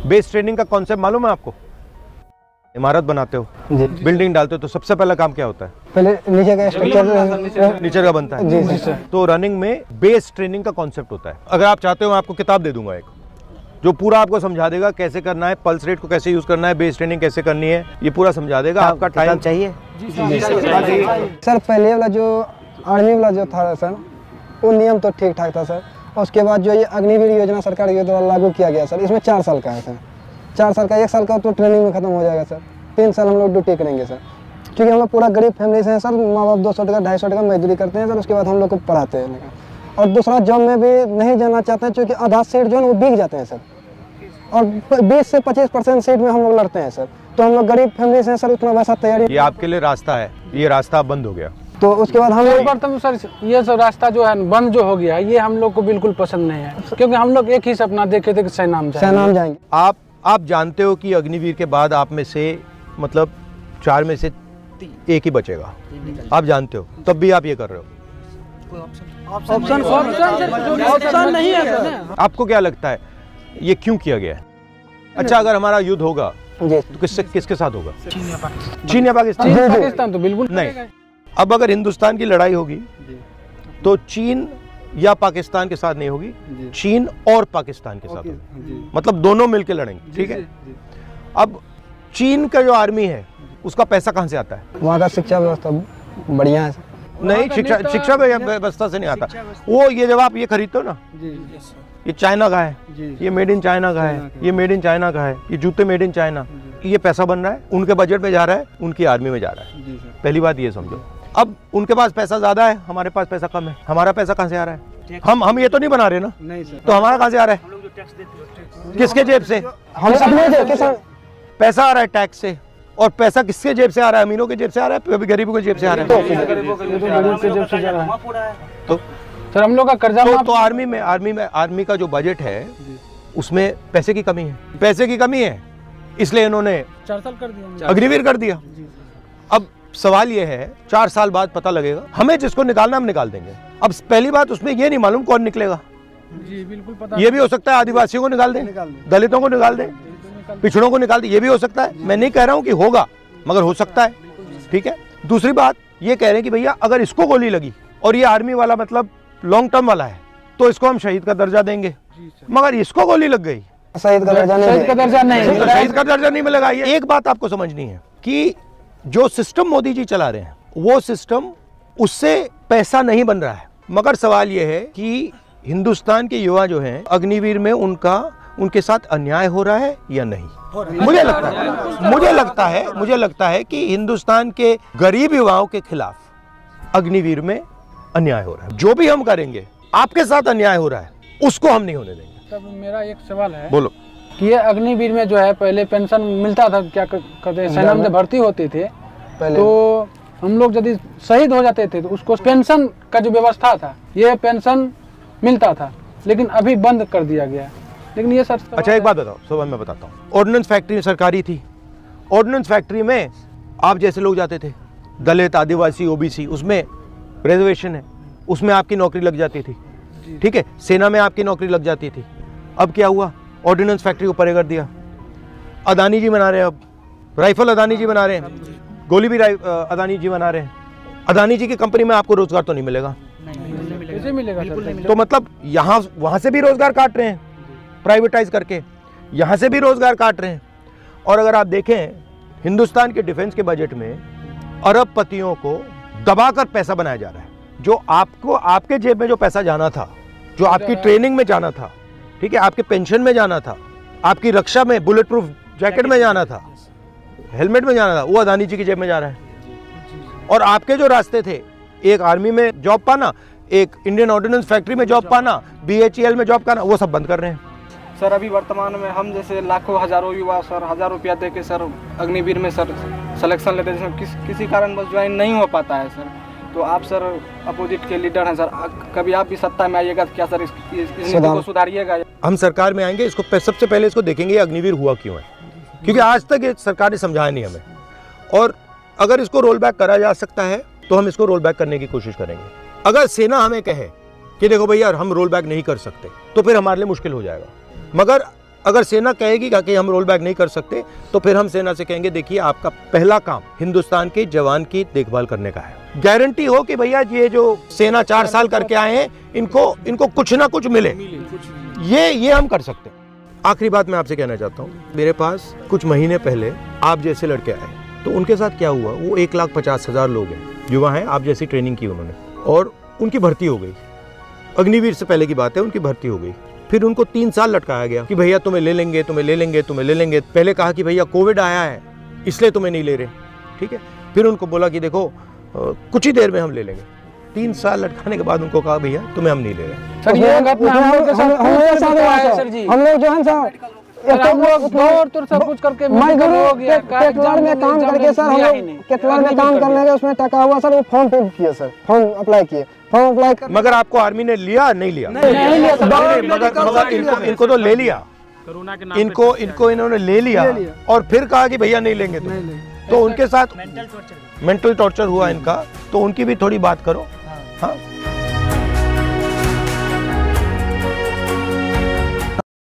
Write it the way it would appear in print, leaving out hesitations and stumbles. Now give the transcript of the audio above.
Base training का concept मालूम है आपको? इमारत बनाते हो, बिल्डिंग डालते हो, तो सबसे पहला काम क्या होता है? पहले नीचे का स्ट्रक्चर नीचे का बनता है। जी सर। तो रनिंग में बेस ट्रेनिंग का कॉन्सेप्ट होता है। अगर आप चाहते हो मैं आपको किताब दे दूंगा एक, जो पूरा आपको समझा देगा कैसे करना है, पल्स रेट को कैसे यूज करना है, बेस ट्रेनिंग कैसे करनी है, ये पूरा समझा देगा। आपका टाइम चाहिए? सर पहले वाला जो आर्मी वाला जो था सर, वो नियम तो ठीक ठाक था सर। और उसके बाद जो ये अग्निवीर योजना सरकार के द्वारा लागू किया गया सर, इसमें 4 साल का है सर। 4 साल का, 1 साल का तो ट्रेनिंग में खत्म हो जाएगा सर। 3 साल हम लोग ड्यूटी करेंगे सर, क्योंकि हम लोग पूरा गरीब फैमिली से हैं सर। माँ बाप 200 टका 250 टका मजदूरी करते हैं सर, उसके बाद हम लोग को पढ़ाते हैं। और दूसरा जॉब में भी नहीं जाना चाहते हैं, क्योंकि आधा सीट जो है वो बिक जाते हैं सर। और 20 से 25% सीट में हम लोग लड़ते हैं सर। तो हम लोग गरीब फैमिली से हैं सर, उतना वैसा तैयारी। ये आपके लिए रास्ता है, ये रास्ता बंद हो गया। तो उसके बाद हम लोग सर ये सब रास्ता जो है बंद जो हो गया, ये हम लोग को बिल्कुल पसंद नहीं है, क्योंकि हम लोग एक ही सपना देखे थे कि सैनाम जाएंगे। आप जानते हो कि अग्निवीर के बाद आप में से मतलब 4 में से 1 ही बचेगा, आप जानते हो, तब भी आप ये कर रहे हो। ऑप्शन नहीं है सर। आपको क्या लगता है ये क्यों किया गया है? अच्छा, अगर हमारा युद्ध होगा तो किसके साथ होगा? चीन या पाकिस्तान? पाकिस्तान तो बिल्कुल नहीं। अब अगर हिंदुस्तान की लड़ाई होगी तो चीन या पाकिस्तान के साथ नहीं होगी, चीन और पाकिस्तान के साथ होगी, मतलब दोनों मिलकर लड़ेंगे। ठीक है। अब चीन का जो आर्मी है उसका पैसा कहां से आता है? वहाँ का शिक्षा व्यवस्था बढ़िया है। नहीं, शिक्षा व्यवस्था से नहीं आता वो। ये जब आप ये खरीदते हो ना, ये चाइना का है, ये मेड इन चाइना का है, ये मेड इन चाइना का है, ये जूते मेड इन चाइना, ये पैसा बन रहा है, उनके बजट में जा रहा है, उनकी आर्मी में जा रहा है। पहली बात ये समझो। अब उनके पास पैसा ज्यादा है, हमारे पास पैसा कम है। हमारा पैसा कहां से आ रहा है? हम ये तो नहीं बना रहे ना, नहीं सर। तो हमारा कहां से आ रहा है? किसके जेब से? हम सब पैसा आ रहा है टैक्स से। और पैसा किसके जेब से आ रहा है? अमीरों के जेब से आ रहा है, गरीबों के जेब से आ रहा है। तो सर हम लोग का कर्जा तो आर्मी का जो बजट है उसमें पैसे की कमी है, पैसे की कमी है, इसलिए इन्होंने 4 साल कर दिया, अग्निवीर कर दिया। अब सवाल ये है 4 साल बाद पता लगेगा, हमें जिसको निकालना हम निकाल देंगे। अब पहली बात उसमें ये नहीं मालूम कौन निकलेगा। जी बिल्कुल पता। ये भी हो सकता है आदिवासियों को निकाल दें, दलितों को निकाल दें, पिछड़ों को निकाल दें, ये भी हो सकता है। मैं नहीं कह रहा हूं कि होगा, मगर हो सकता है। ठीक है। दूसरी बात ये कह रहे हैं कि भैया अगर इसको गोली लगी और ये आर्मी वाला मतलब लॉन्ग टर्म वाला है तो इसको हम शहीद का दर्जा देंगे, मगर इसको गोली लग गई, शहीद का दर्जा नहीं मिलेगा। ये एक बात आपको समझनी है कि जो सिस्टम मोदी जी चला रहे हैं वो सिस्टम उससे पैसा नहीं बन रहा है, मगर सवाल ये है कि हिंदुस्तान के युवा जो हैं अग्निवीर में उनके साथ अन्याय हो रहा है या नहीं। मुझे लगता है कि हिंदुस्तान के गरीब युवाओं के खिलाफ अग्निवीर में अन्याय हो रहा है। जो भी हम करेंगे आपके साथ अन्याय हो रहा है उसको हम नहीं होने देंगे। तब मेरा एक सवाल है, बोलो। कि ये अग्निवीर में जो है पहले पेंशन मिलता था, क्या कहते हैं, सेना में भर्ती होते थे तो हम लोग यदि शहीद हो जाते थे तो उसको पेंशन का जो व्यवस्था था ये पेंशन मिलता था, लेकिन अभी बंद कर दिया गया। लेकिन ये सर अच्छा एक बात बताओ, सुबह मैं बताता हूँ। ऑर्डिनेंस फैक्ट्री सरकारी थी, ऑर्डिनेंस फैक्ट्री में आप जैसे लोग जाते थे, दलित, आदिवासी, ओबीसी, उसमें रिजर्वेशन है, उसमें आपकी नौकरी लग जाती थी। ठीक है। सेना में आपकी नौकरी लग जाती थी। अब क्या हुआ? ऑर्डिनेंस फैक्ट्री को परे कर दिया। अदानी जी बना रहे हैं, अब राइफल अदानी जी बना रहे हैं, गोली भी अदानी जी बना रहे हैं। अदानी जी की कंपनी में आपको रोजगार तो नहीं मिलेगा, कैसे मिलेगा? तो मतलब यहाँ वहां से भी रोजगार काट रहे हैं प्राइवेटाइज करके, यहाँ से भी रोजगार काट रहे हैं। और अगर आप देखें हिंदुस्तान के डिफेंस के बजट में अरबपतियों को दबाकर पैसा बनाया जा रहा है। जो आपको आपके जेब में जो पैसा जाना था, जो आपकी ट्रेनिंग में जाना था, ठीक है, आपके पेंशन में जाना था, आपकी रक्षा में बुलेट प्रूफ जैकेट में जाना था, हेलमेट में जाना था, वो अदानी जी की जेब में जा रहा है। और आपके जो रास्ते थे, एक आर्मी में जॉब पाना, एक इंडियन ऑर्डिनेंस फैक्ट्री में जॉब पाना, BHEL में जॉब पाना, वो सब बंद कर रहे हैं। सर अभी वर्तमान में हम जैसे लाखों हजारों युवा सर 1000 रुपया दे के सर अग्निवीर में सर सिलेक्शन लेते हैं, जिसमें किसी कारण बस ज्वाइन नहीं हो पाता है सर। तो आप सर अपोजिट के लीडर हैं सर, कभी आप भी सत्ता में आइएगा तो क्या सर इस नीति को सुधारिएगा? हम सरकार में आएंगे, इसको सबसे पहले इसको देखेंगे अग्निवीर हुआ क्यों है, क्योंकि आज तक ये सरकार ने समझाया नहीं हमें। और अगर इसको रोल बैक करा जा सकता है तो हम इसको रोल बैक करने की कोशिश करेंगे। अगर सेना हमें कहे कि देखो भैया हम रोल बैक नहीं कर सकते, तो फिर हमारे लिए मुश्किल हो जाएगा। मगर अगर सेना कहेगी कि हम रोल बैक नहीं कर सकते तो फिर हम सेना से कहेंगे देखिए आपका पहला काम हिंदुस्तान के जवान की देखभाल करने का है। गारंटी हो कि भैया ये जो सेना 4 साल करके आए हैं इनको कुछ ना कुछ मिले, ये हम कर सकते हैं। आखिरी बात मैं आपसे कहना चाहता हूँ, मेरे पास कुछ महीने पहले आप जैसे लड़के आए तो उनके साथ क्या हुआ, वो 1,50,000 लोग हैं, युवा हैं, आप जैसी ट्रेनिंग की उन्होंने और उनकी भर्ती हो गई। अग्निवीर से पहले की बात है, उनकी भर्ती हो गई। फिर उनको 3 साल लटकाया गया कि भैया तुम्हें ले लेंगे, तुम्हें ले लेंगे, तुम्हें ले लेंगे। पहले कहा कि भैया कोविड आया है इसलिए तुम्हें नहीं ले रहे, ठीक है। फिर उनको बोला कि देखो कुछ ही देर में हम ले लेंगे। 3 साल लटकाने के बाद उनको कहा भैया तुम्हें हम नहीं ले रहे। सर ये घटना हम लोग के साथ सर जी, हम लोग जो है सर हम लोग दौड़ तो सब कुछ करके केटलार में काम करके सर, हम लोग केटलार में काम करने के उसमें टका हुआ सर, वो फॉर्म फिल किए सर, फॉर्म अप्लाई किए, फॉर्म अप्लाई कर। मगर आपको आर्मी ने लिया नहीं लिया? मगर इनको तो ले लिया, इनको इन्होंने ले लिया और फिर कहा कि भैया नहीं लेंगे तो उनके साथ मेंटल टॉर्चर हुआ इनका, तो उनकी भी थोड़ी बात करो। हाँ